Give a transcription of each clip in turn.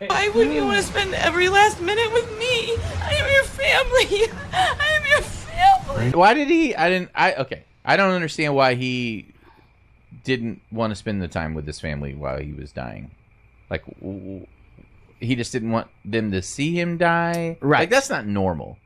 Why wouldn't you want to spend every last minute with me? I am your family. I am your family. Why did he? Okay. I don't understand why he didn't want to spend the time with his family while he was dying. Like, he just didn't want them to see him die. Right. Like, that's not normal.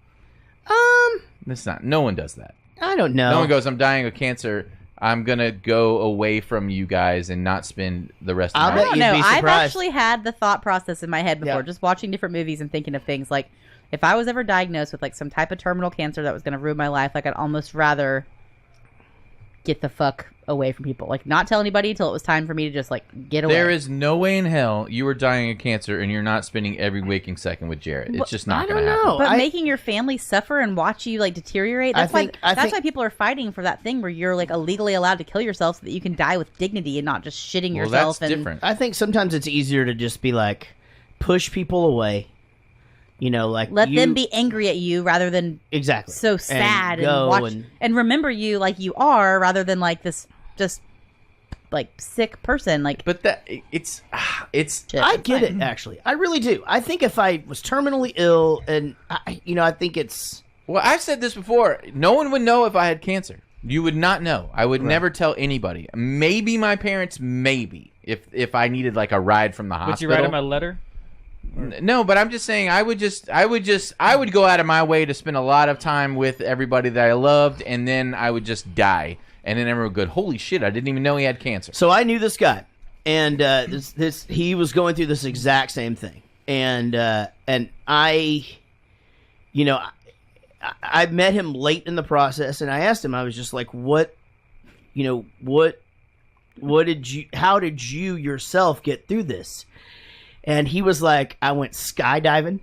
That's not. No one does that. I don't know. No one goes, I'm dying of cancer. I'm going to go away from you guys and not spend the rest of my life. I don't know. I've actually had the thought process in my head before, just watching different movies and thinking of things like, if I was ever diagnosed with like some type of terminal cancer that was going to ruin my life, like I'd almost rather get the fuck away from people. Like, not tell anybody till it was time for me to just like get away. There is no way in hell you were dying of cancer and you're not spending every waking second with Jaret. It's just not going to happen. But making your family suffer and watch you like deteriorate, that's why people are fighting for that thing where you're like illegally allowed to kill yourself so that you can die with dignity and not just shitting yourself. That's different. I think sometimes it's easier to just be like, push people away. You know, like let them be angry at you rather than so sad and watch and remember you like you are rather than like this just like sick person. Like, but it's I get it, actually. I really do. I think if I was terminally ill and I think it's I've said this before. No one would know if I had cancer. You would not know. I would never tell anybody. Maybe my parents. Maybe if I needed like a ride from the hospital. Would you write him a letter? No, but I'm just saying I would go out of my way to spend a lot of time with everybody that I loved, and then I would just die, and then everyone would go, "Holy shit! I didn't even know he had cancer." So I knew this guy, and he was going through this exact same thing, and I met him late in the process, and I asked him, I was just like, how did you yourself get through this? And he was like, I went skydiving.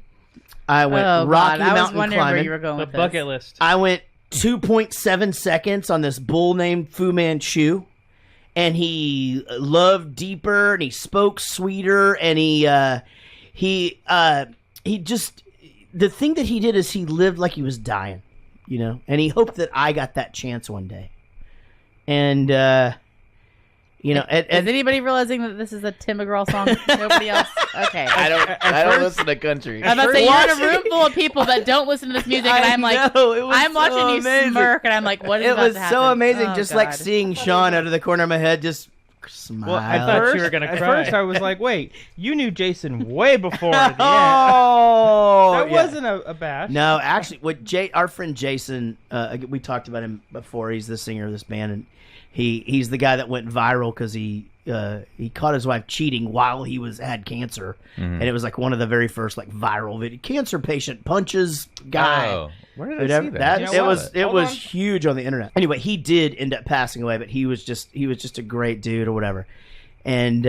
I went Rocky Mountain climbing. Where you were going with the bucket list. I went 2.7 seconds on this bull named Fu Manchu. And he loved deeper and he spoke sweeter. And he just, the thing that he did is he lived like he was dying, and he hoped that I got that chance one day. And, is anybody realizing that this is a Tim McGraw song? Nobody else? Okay. I don't listen to country. I'm about to say, you're in a room full of people that don't listen to this music, and I'm like, I'm watching you smirk, and I'm like, what is about to happen? It was so amazing, just like seeing Sean out of the corner of my head just smile. Well, I thought you were going to cry. At first, I was like, wait, you knew Jason way before the end. That wasn't a bash. No, actually, our friend Jason, we talked about him before. He's the singer of this band, and he's the guy that went viral because he caught his wife cheating while he had cancer, and it was like one of the very first like viral video. Cancer patient punches guy. Oh, where did I see that? It was huge on the internet. Anyway, he did end up passing away, but he was just a great dude or whatever. And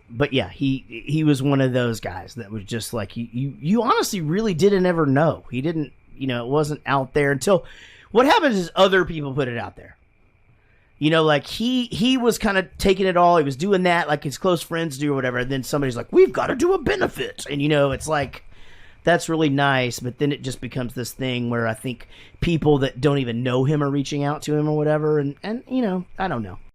but yeah, he was one of those guys that was just like you honestly really didn't ever know. He didn't, it wasn't out there until what happens is other people put it out there. Like he was kind of taking it all. He was doing that like his close friends do or whatever. And then somebody's like, we've got to do a benefit. And, it's like, that's really nice. But then it just becomes this thing where I think people that don't even know him are reaching out to him or whatever. And I don't know.